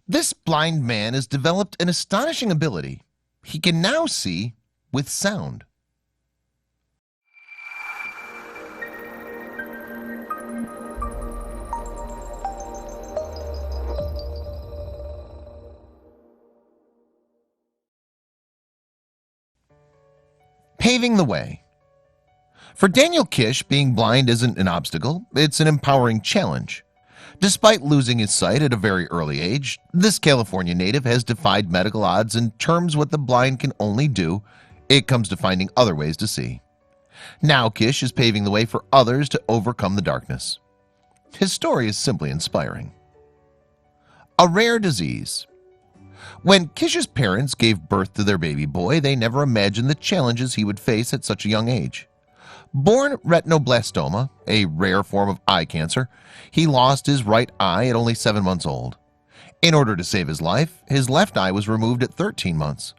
This blind man has developed an astonishing ability. He can now see with sound. Paving the way. For Daniel Kish, being blind isn't an obstacle, it's an empowering challenge. Despite losing his sight at a very early age, this California native has defied medical odds and terms what the blind can only do. It comes to finding other ways to see. Now Kish is paving the way for others to overcome the darkness. His story is simply inspiring. A rare disease. When Kish's parents gave birth to their baby boy, they never imagined the challenges he would face at such a young age. Born retinoblastoma, a rare form of eye cancer, he lost his right eye at only 7 months old. In order to save his life, his left eye was removed at 13 months,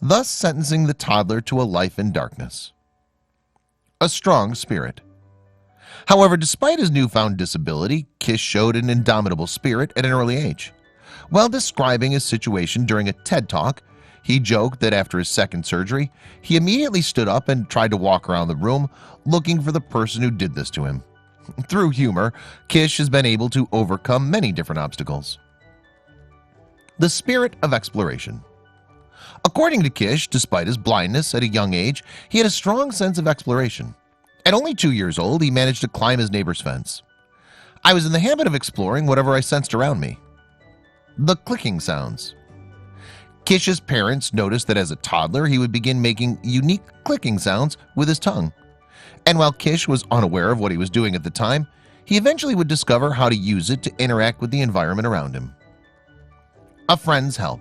thus sentencing the toddler to a life in darkness. A strong spirit. However, despite his newfound disability, Kish showed an indomitable spirit at an early age. While describing his situation during a TED Talk, he joked that after his second surgery, he immediately stood up and tried to walk around the room looking for the person who did this to him. Through humor, Kish has been able to overcome many different obstacles. The spirit of exploration. According to Kish, despite his blindness at a young age, he had a strong sense of exploration. At only 2 years old, he managed to climb his neighbor's fence. I was in the habit of exploring whatever I sensed around me. The clicking sounds. Kish's parents noticed that as a toddler he would begin making unique clicking sounds with his tongue. And while Kish was unaware of what he was doing at the time, he eventually would discover how to use it to interact with the environment around him. A friend's help.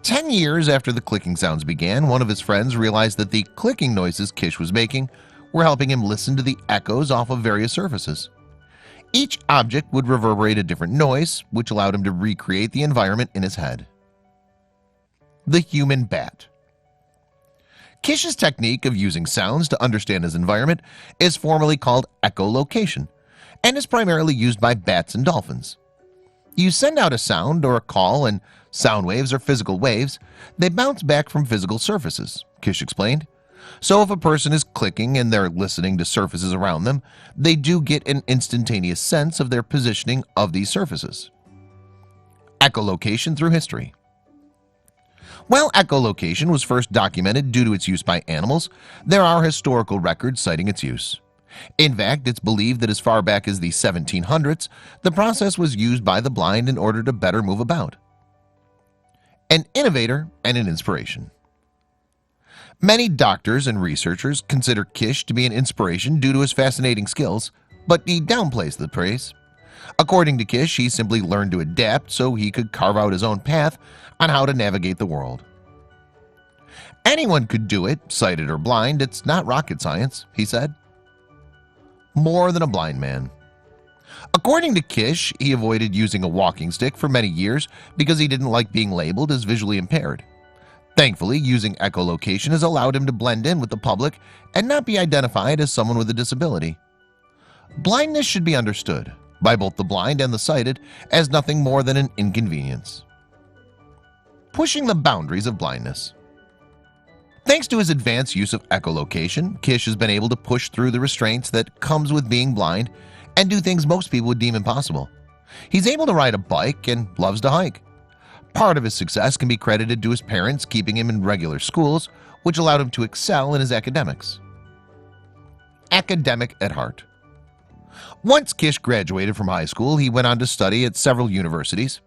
10 years after the clicking sounds began, one of his friends realized that the clicking noises Kish was making were helping him listen to the echoes off of various surfaces. Each object would reverberate a different noise, which allowed him to recreate the environment in his head. The human bat. Kish's technique of using sounds to understand his environment is formally called echolocation and is primarily used by bats and dolphins. You send out a sound or a call, and sound waves are physical waves. They bounce back from physical surfaces, Kish explained. So if a person is clicking and they're listening to surfaces around them, they do get an instantaneous sense of their positioning of these surfaces. Echolocation through history. While echolocation was first documented due to its use by animals, there are historical records citing its use. In fact, it's believed that as far back as the 1700s, the process was used by the blind in order to better move about. An innovator and an inspiration. Many doctors and researchers consider Kish to be an inspiration due to his fascinating skills, but he downplays the praise. According to Kish, he simply learned to adapt so he could carve out his own path on how to navigate the world. Anyone could do it, sighted or blind. It's not rocket science, he said. More than a blind man. According to Kish, he avoided using a walking stick for many years because he didn't like being labeled as visually impaired. Thankfully, using echolocation has allowed him to blend in with the public and not be identified as someone with a disability. Blindness should be understood by both the blind and the sighted as nothing more than an inconvenience. Pushing the boundaries of blindness. Thanks to his advanced use of echolocation, Kish has been able to push through the restraints that comes with being blind and do things most people would deem impossible. He's able to ride a bike and loves to hike. Part of his success can be credited to his parents keeping him in regular schools, which allowed him to excel in his academics. Academic at heart. Once Kish graduated from high school, he went on to study at several universities.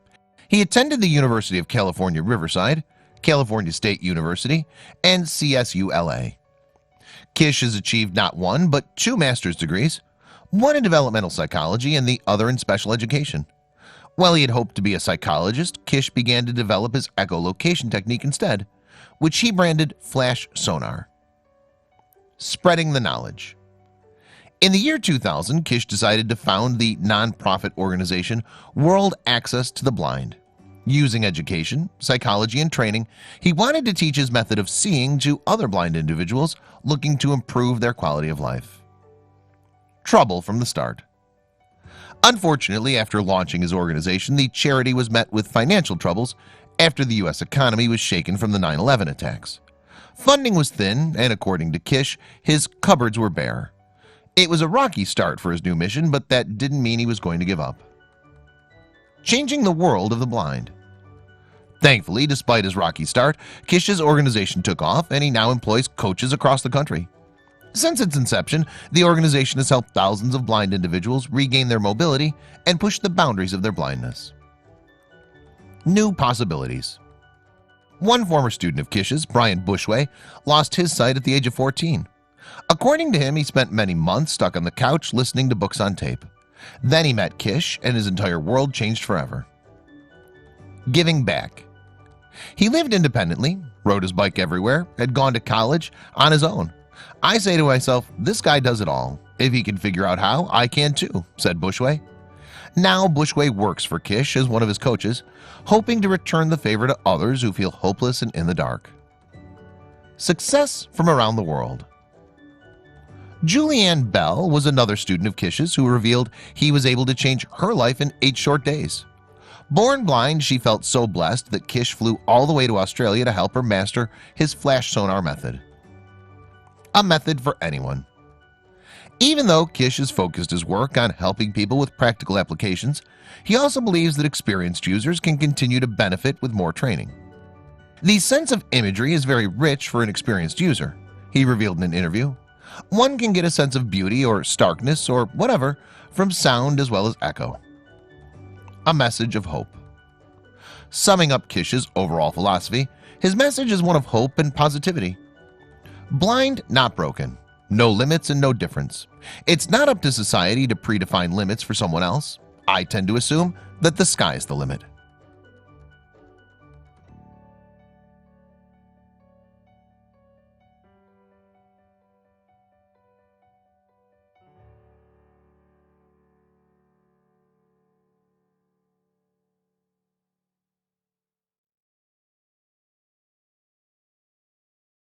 He attended the University of California, Riverside, California State University, and CSULA. Kish has achieved not one, but 2 master's degrees, one in developmental psychology and the other in special education. While he had hoped to be a psychologist, Kish began to develop his echolocation technique instead, which he branded flash sonar. Spreading the knowledge. In the year 2000, Kish decided to found the non-profit organization World Access to the Blind. Using education, psychology, and training, he wanted to teach his method of seeing to other blind individuals looking to improve their quality of life. Trouble from the start. Unfortunately, after launching his organization, the charity was met with financial troubles after the US economy was shaken from the 9/11 attacks. Funding was thin, and according to Kish, his cupboards were bare. It was a rocky start for his new mission, but that didn't mean he was going to give up. Changing the world of the blind. Thankfully, despite his rocky start, Kish's organization took off, and he now employs coaches across the country. Since its inception, the organization has helped thousands of blind individuals regain their mobility and push the boundaries of their blindness. New possibilities. One former student of Kish's, Brian Bushway, lost his sight at the age of 14. According to him, he spent many months stuck on the couch listening to books on tape. Then he met Kish, and his entire world changed forever. Giving back. He lived independently, rode his bike everywhere, had gone to college on his own. I say to myself, this guy does it all. If he can figure out how, I can too, said Bushway. Now Bushway works for Kish as one of his coaches, hoping to return the favor to others who feel hopeless and in the dark. Success from around the world. Julianne Bell was another student of Kish's who revealed he was able to change her life in 8 short days. Born blind, she felt so blessed that Kish flew all the way to Australia to help her master his flash sonar method. A method for anyone. Even though Kish has focused his work on helping people with practical applications, he also believes that experienced users can continue to benefit with more training. The sense of imagery is very rich for an experienced user, he revealed in an interview. One can get a sense of beauty or starkness or whatever from sound as well as echo. A message of hope. Summing up Kish's overall philosophy, his message is one of hope and positivity. Blind, not broken. No limits and no difference. It's not up to society to predefine limits for someone else. I tend to assume that the sky's the limit.